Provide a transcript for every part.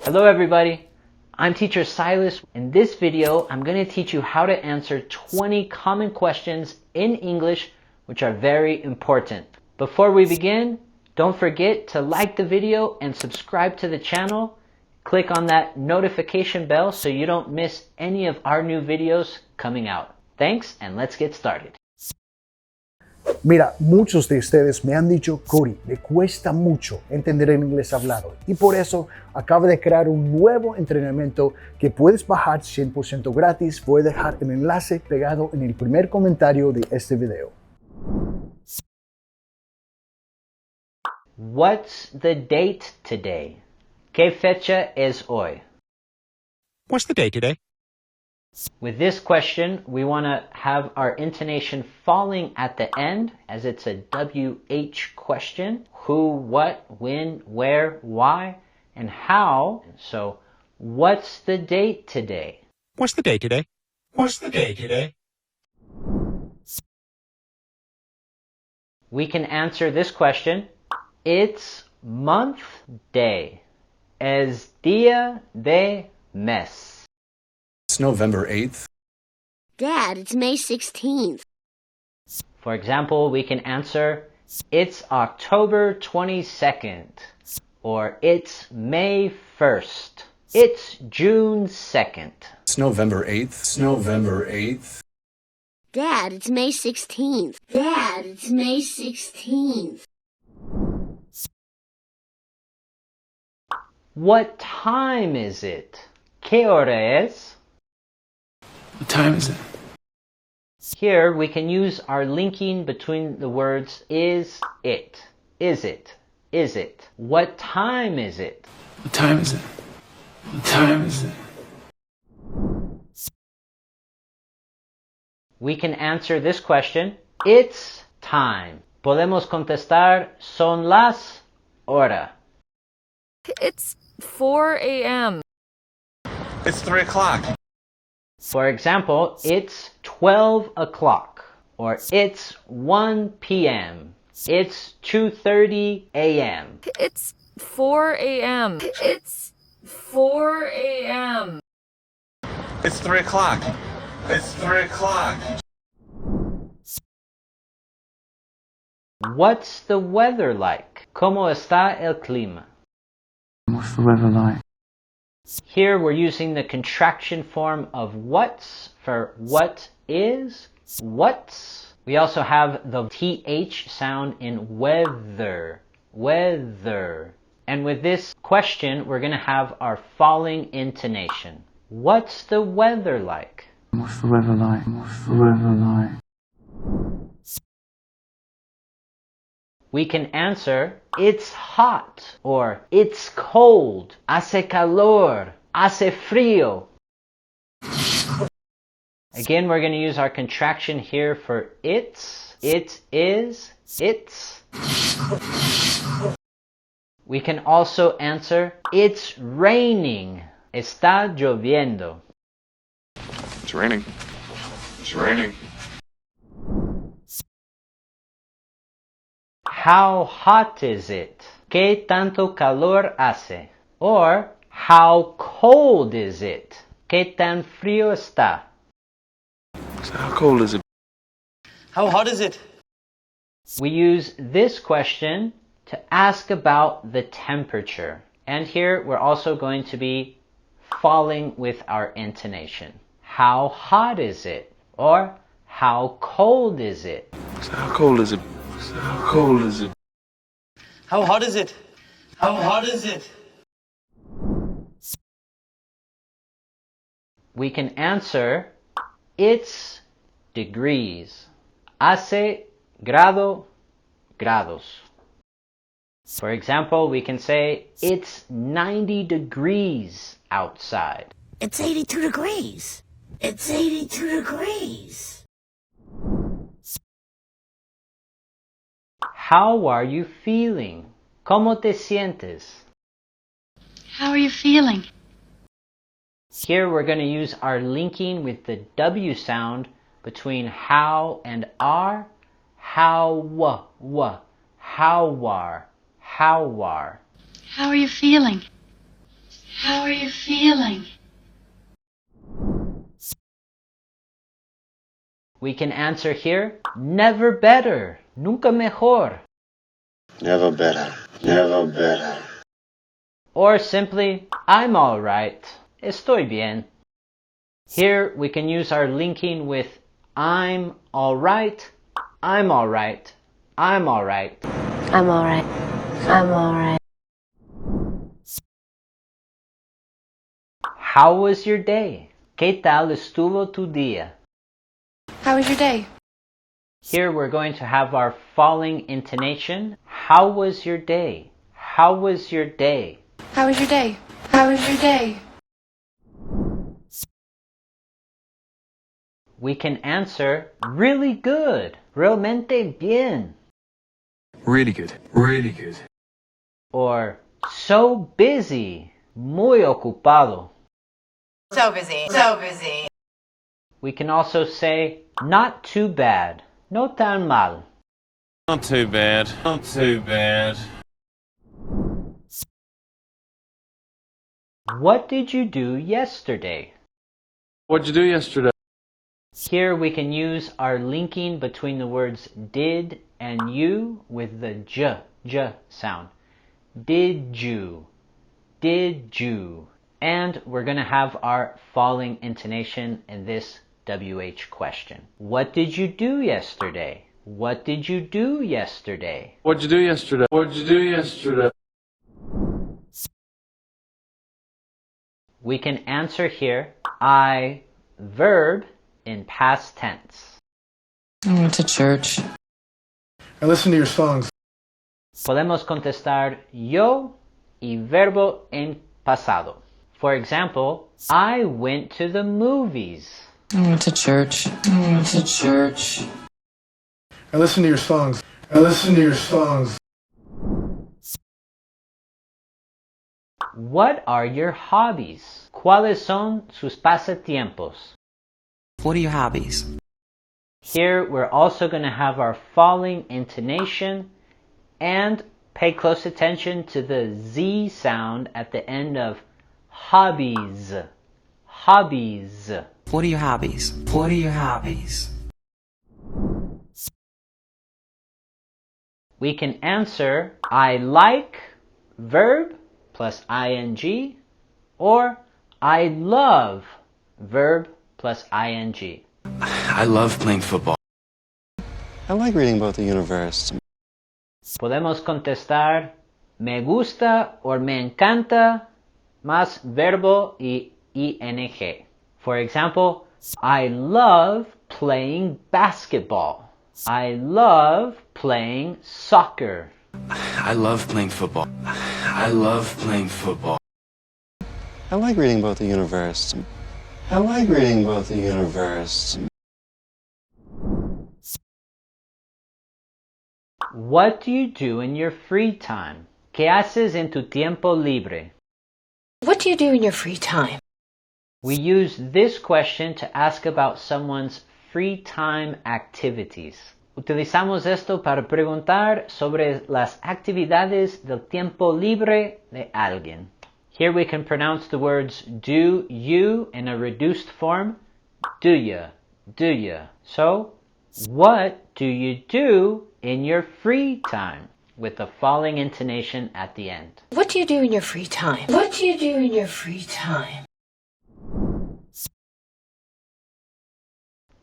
Hello everybody, I'm teacher Silas. In this video, I'm going to teach you how to answer 20 common questions in English which are very important. Before we begin, don't forget to like the video and subscribe to the channel. Click on that notification bell so you don't miss any of our new videos coming out. Thanks, and let's get started. Mira, muchos de ustedes me han dicho, Cody, me cuesta mucho entender el inglés hablado y por eso acabo de crear un nuevo entrenamiento que puedes bajar 100% gratis. Voy a dejar el enlace pegado en el primer comentario de este video. What's the date today? ¿Qué fecha es hoy? What's the day today? With this question, we want to have our intonation falling at the end as it's a WH question. Who, what, when, where, why, and how. So, what's the date today? What's the day today? What's the day today? We can answer this question. It's month, day. Es día de mes. It's November 8th. Dad, it's May 16th. For example, we can answer, it's October 22nd, or it's May 1st, it's June 2nd. It's November 8th. It's November 8th. Dad, it's May 16th. Dad, it's May 16th. What time is it? ¿Qué hora es? What time is it? Here we can use our linking between the words is it. Is it? Is it? What time is it? What time is it? What time is it? We can answer this question. It's time. Podemos contestar son las hora. It's 4 a.m. It's 3 o'clock. For example, it's 12 o'clock, or it's 1 p.m. It's 2:30 a.m. It's 4 a.m. It's 4 a.m. It's 3 o'clock. It's 3 o'clock. What's the weather like? ¿Cómo está el clima? What's the weather like? Here we're using the contraction form of what's for what is, what's. We also have the TH sound in weather, weather. And with this question, we're going to have our falling intonation. What's the weather like? What's the weather like? What's the weather like? We can answer, it's hot, or it's cold, hace calor, hace frío. Again, we're going to use our contraction here for it's, it is, it's. We can also answer, it's raining, está lloviendo. It's raining. It's raining. How hot is it? ¿Qué tanto calor hace? Or, how cold is it? ¿Qué tan frío está? So how cold is it? How hot is it? We use this question to ask about the temperature. And here we're also going to be falling with our intonation. How hot is it? Or, how cold is it? So how cold is it? So how cold is it? How hot is it? How hot is it? We can answer, it's degrees. Hace grado, grados. For example, we can say, it's 90 degrees outside. It's 82 degrees. It's 82 degrees. How are you feeling? ¿Cómo te sientes? How are you feeling? Here we're going to use our linking with the W sound between how and are. How are. How are. How are you feeling? How are you feeling? We can answer here, never better, nunca mejor. Never better. Never better. Or simply, I'm alright, estoy bien. Here we can use our linking with I'm alright, I'm alright, I'm alright. I'm alright. I'm alright. How was your day? ¿Qué tal estuvo tu día? How was your day? Here we're going to have our falling intonation. How was your day? How was your day? How was your day? How was your day? We can answer really good, realmente bien, Really good. Really good. or so busy, muy ocupado. So busy. So busy. We can also say not too bad, no tan mal. Not too bad. Not too bad. What did you do yesterday? What'd you do yesterday? Here we can use our linking between the words did and you with the j sound. Did you? Did you? And we're going to have our falling intonation in this WH question. What did you do yesterday? What did you do yesterday? What'd you do yesterday? What'd you do yesterday? We can answer here, I, verb, in past tense. I went to church. I listen to your songs. Podemos contestar yo y verbo en pasado. For example, I went to the movies. I went to church. I went to church. I listen to your songs. I listen to your songs. What are your hobbies? ¿Cuáles son sus pasatiempos? What are your hobbies? Here we're also going to have our falling intonation and pay close attention to the Z sound at the end of hobbies. Hobbies. What are your hobbies? What are your hobbies? We can answer I like, verb, plus ing, or I love, verb, plus ing. I love playing football. I like reading about the universe. Podemos contestar me gusta o me encanta más verbo y ing. For example, I love playing basketball. I love playing soccer. I love playing football. I love playing football. I like reading about the universe. I like reading about the universe. What do you do in your free time? ¿Qué haces en tu tiempo libre? What do you do in your free time? We use this question to ask about someone's free time activities. Utilizamos esto para preguntar sobre las actividades del tiempo libre de alguien. Here we can pronounce the words do you in a reduced form. Do ya, do ya. So, what do you do in your free time? With a falling intonation at the end. What do you do in your free time? What do you do in your free time?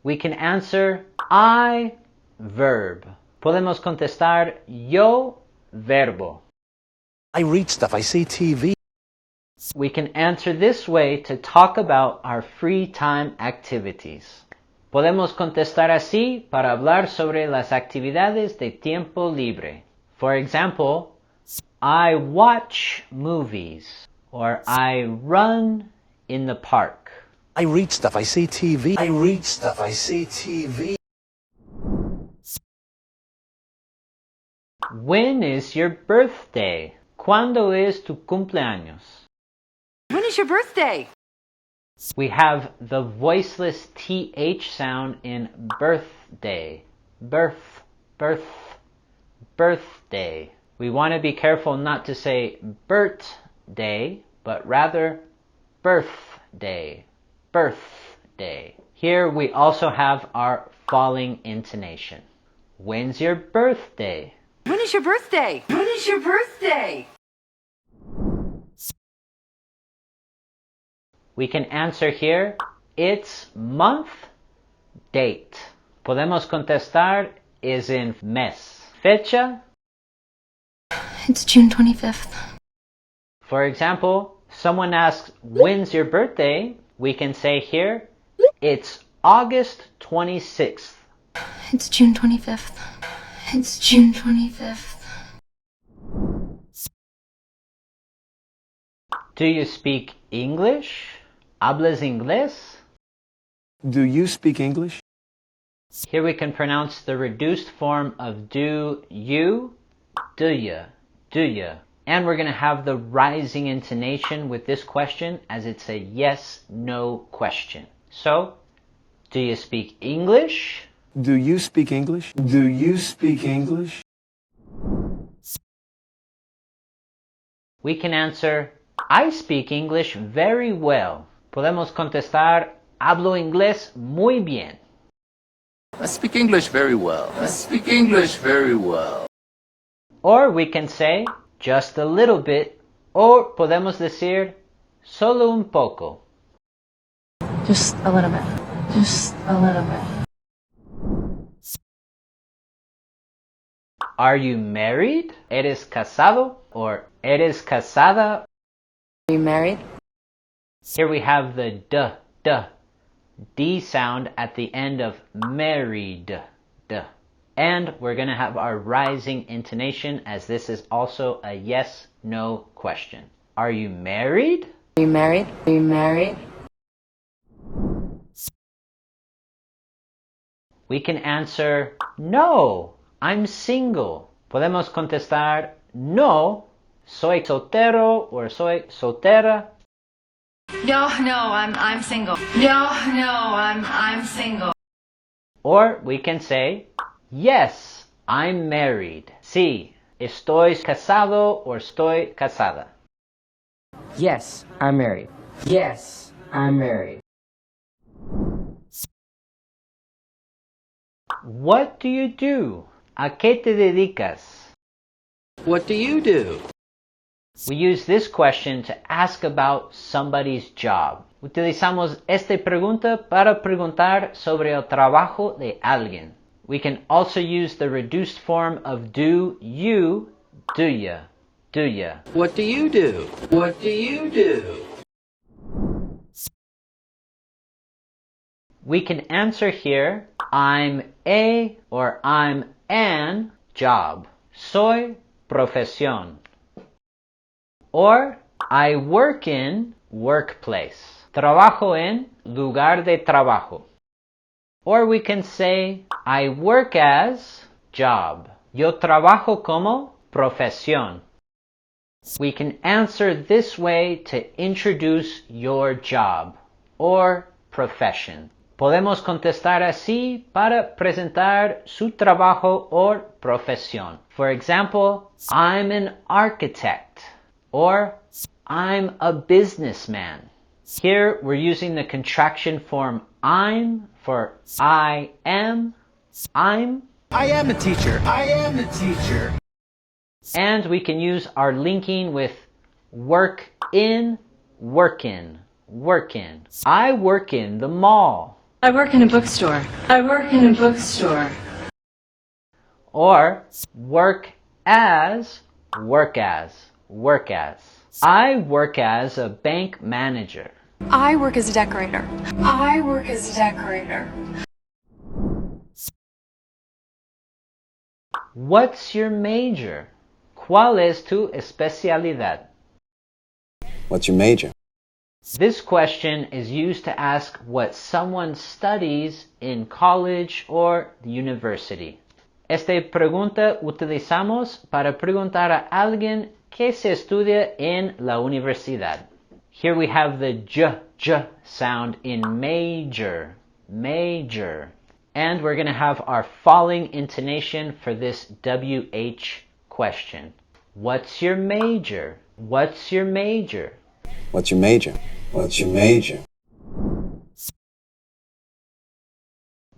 We can answer I, verb. Podemos contestar yo, verbo. I read stuff. I see TV. We can answer this way to talk about our free time activities. Podemos contestar así para hablar sobre las actividades de tiempo libre. For example, I watch movies, or I run in the park. I read stuff. I see TV. I read stuff. I see TV. When is your birthday? ¿Cuándo es tu cumpleaños? When is your birthday? We have the voiceless TH sound in birthday. Birthday. We want to be careful not to say birthday, but rather birthday, birthday. Here we also have our falling intonation. When's your birthday? When is your birthday? When is your birthday? We can answer here, it's month, date. Podemos contestar is in mes. Fecha. It's June 25th. For example, someone asks, when's your birthday? We can say here, it's August 26th. It's June 25th. It's June 25th. Do you speak English? ¿Hablas inglés? Do you speak English? Here we can pronounce the reduced form of do you, do ya, do ya. And we're going to have the rising intonation with this question as it's a yes-no question. So, do you speak English? Do you speak English? Do you speak English? We can answer, I speak English very well. Podemos contestar, hablo inglés muy bien. I speak English very well. I speak English very well. Or we can say, just a little bit, or podemos decir, solo un poco. Just a little bit. Just a little bit. Are you married? ¿Eres casado? Or ¿eres casada? Are you married? Here we have the D sound at the end of married, And we're going to have our rising intonation as this is also a yes-no question. Are you married? Are you married? Are you married? We can answer, no, I'm single. Podemos contestar, no, soy soltero or soy soltera. No, I'm single. No, I'm single. Or we can say, yes, I'm married. Sí, estoy casado or estoy casada. Yes, I'm married. Yes, I'm married. What do you do? ¿A qué te dedicas? What do you do? We use this question to ask about somebody's job. Utilizamos esta pregunta para preguntar sobre el trabajo de alguien. We can also use the reduced form of do you, do ya, do ya. What do you do? What do you do? We can answer here, I'm a or I'm an job. Soy profesión. Or I work in workplace. Trabajo en lugar de trabajo. Or we can say, I work as job. Yo trabajo como profesión. We can answer this way to introduce your job or profession. Podemos contestar así para presentar su trabajo or profesión. For example, I'm an architect or I'm a businessman. Here we're using the contraction form I'm for I am. I am a teacher. I am a teacher. And we can use our linking with work in, work in, work in. I work in the mall. I work in a bookstore. I work in a bookstore. Or work as, work as, work as. I work as a bank manager. I work as a decorator. I work as a decorator. What's your major? ¿Cuál es tu especialidad? What's your major? This question is used to ask what someone studies in college or the university. Esta pregunta utilizamos para preguntar a alguien que se estudia en la universidad. Here we have the j sound in major, major. And we're going to have our falling intonation for this WH question. What's your major? What's your major? What's your major? What's your major?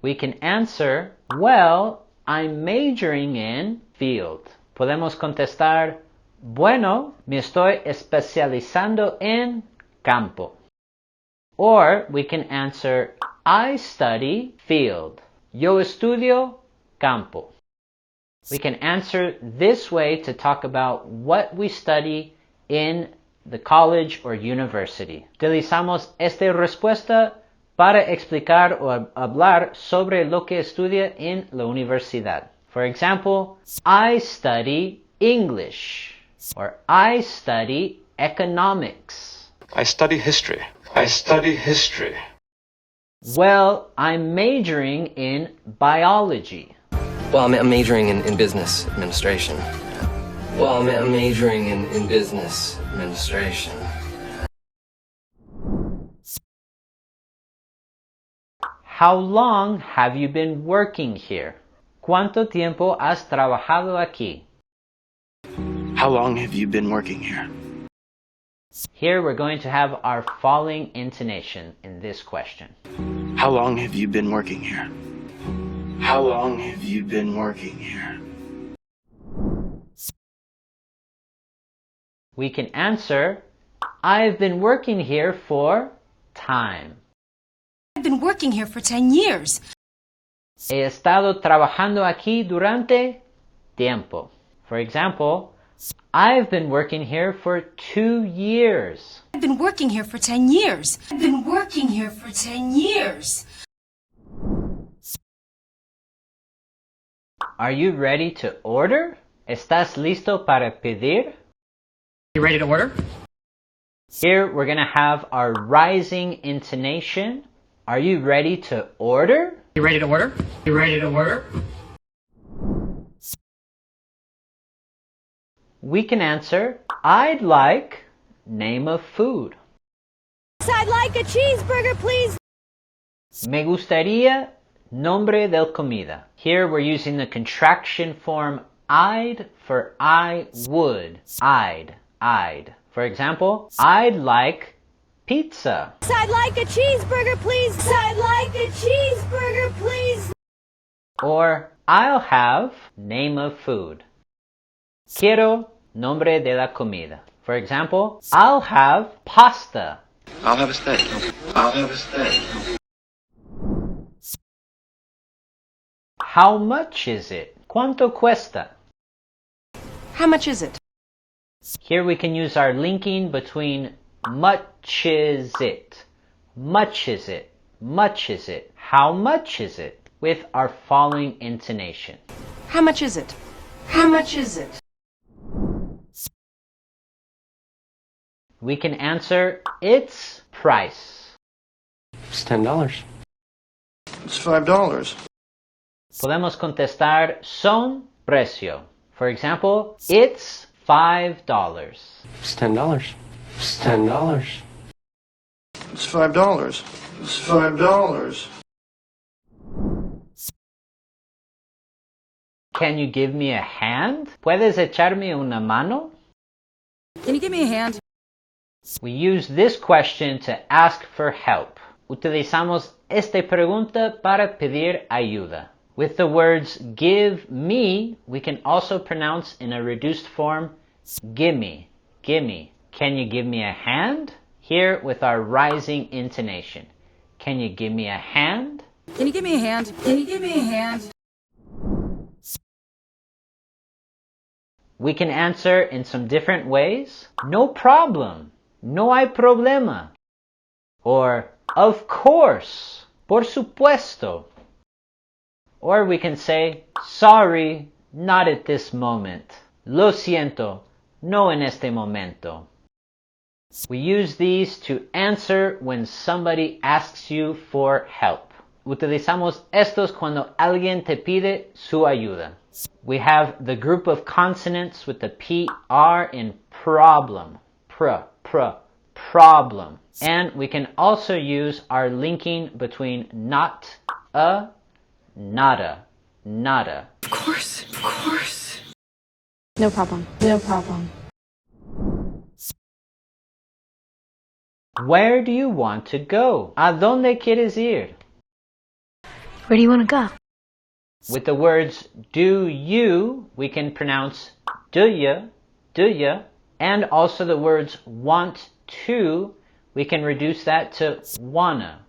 We can answer, well, I'm majoring in field. Podemos contestar, bueno, me estoy especializando en campo. Or we can answer, I study field. Yo estudio campo. We can answer this way to talk about what we study in the college or university. Utilizamos esta respuesta para explicar o hablar sobre lo que estudia en la universidad. For example, I study English, or I study economics. I study history. I study history. Well, I'm majoring in biology. Well, I'm majoring in business administration. Well, I'm majoring in business administration. How long have you been working here? ¿Cuánto tiempo has trabajado aquí? How long have you been working here? Here we're going to have our falling intonation in this question. How long have you been working here? How long have you been working here? We can answer, I've been working here for time. I've been working here for 10 years. He estado trabajando aquí durante tiempo. For example, I've been working here for 2 years. I've been working here for 10 years. I've been working here for 10 years. Are you ready to order? ¿Estás listo para pedir? You ready to order? Here we're going to have our rising intonation. Are you ready to order? You ready to order? You ready to order? We can answer, I'd like name of food. I'd like a cheeseburger, please. Me gustaría nombre del comida. Here we're using the contraction form I'd for I would. I'd. For example, I'd like pizza. I'd like a cheeseburger, please. I'd like a cheeseburger, please. Or I'll have name of food. Quiero nombre de la comida. For example, I'll have pasta. I'll have a steak. I'll have a steak. How much is it? ¿Cuánto cuesta? How much is it? Here we can use our linking between much is it, much is it, much is it, how much is it, with our falling intonation. How much is it? How much is it? We can answer, it's price. It's $10. It's $5. Podemos contestar, son precio. For example, it's $5. It's $10. It's $10. It's $5. It's $5. Can you give me a hand? ¿Puedes echarme una mano? Can you give me a hand? We use this question to ask for help. Utilizamos esta pregunta para pedir ayuda. With the words give me, we can also pronounce in a reduced form, gimme, gimme. Can you give me a hand? Here with our rising intonation. Can you give me a hand? Can you give me a hand? Can you give me a hand? We can answer in some different ways. No problem. No hay problema. Or, of course. Por supuesto. Or we can say, sorry, not at this moment. Lo siento, no en este momento. We use these to answer when somebody asks you for help. Utilizamos estos cuando alguien te pide su ayuda. We have the group of consonants with the PR in problem. Problem. And we can also use our linking between not a, nada. Of course. No problem. No problem. Where do you want to go? ¿A dónde quieres ir? Where do you want to go? With the words do you, we can pronounce do ya, and also the words want to, we can reduce that to wanna.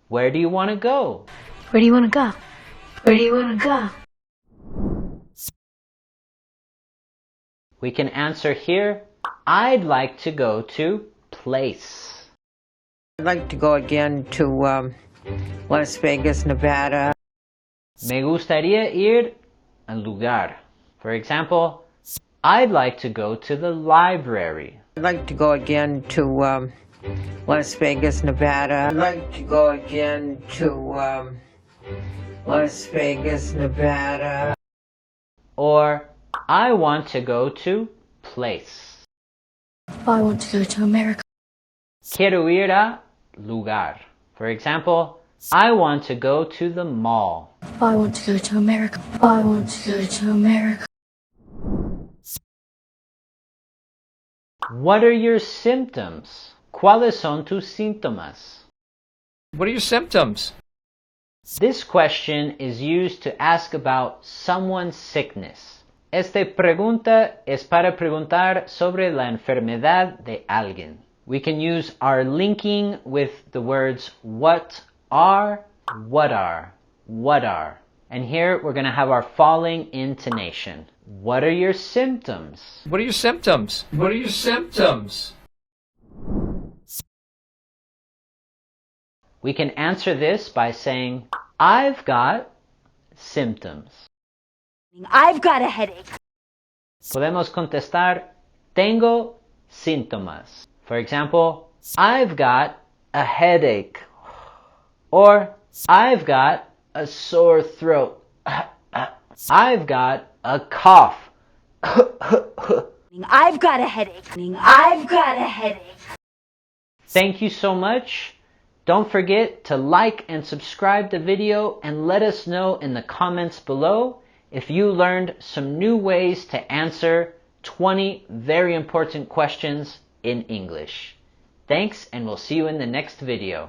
Where do you want to go? Where do you want to go? Where do you want to go? We can answer here, I'd like to go to place. I'd like to go again to Las Vegas, Nevada. Me gustaría ir al lugar. For example, I'd like to go to the library. I'd like to go again to Las Vegas, Nevada. I'd like to go again to Las Vegas, Nevada. Or, I want to go to place. I want to go to America. Quiero ir a lugar. For example, I want to go to the mall. I want to go to America. I want to go to America. What are your symptoms? ¿Cuáles son tus síntomas? What are your symptoms? This question is used to ask about someone's sickness. Esta pregunta es para preguntar sobre la enfermedad de alguien. We can use our linking with the words what are. And here we're going to have our falling intonation. What are your symptoms? What are your symptoms? What are your symptoms? We can answer this by saying, I've got symptoms. I've got a headache. Podemos contestar, tengo síntomas. For example, I've got a headache. Or, I've got a sore throat. I've got a cough. I've got a headache. I've got a headache. Thank you so much. Don't forget to like and subscribe the video and let us know in the comments below if you learned some new ways to answer 20 very important questions in English. Thanks, and we'll see you in the next video.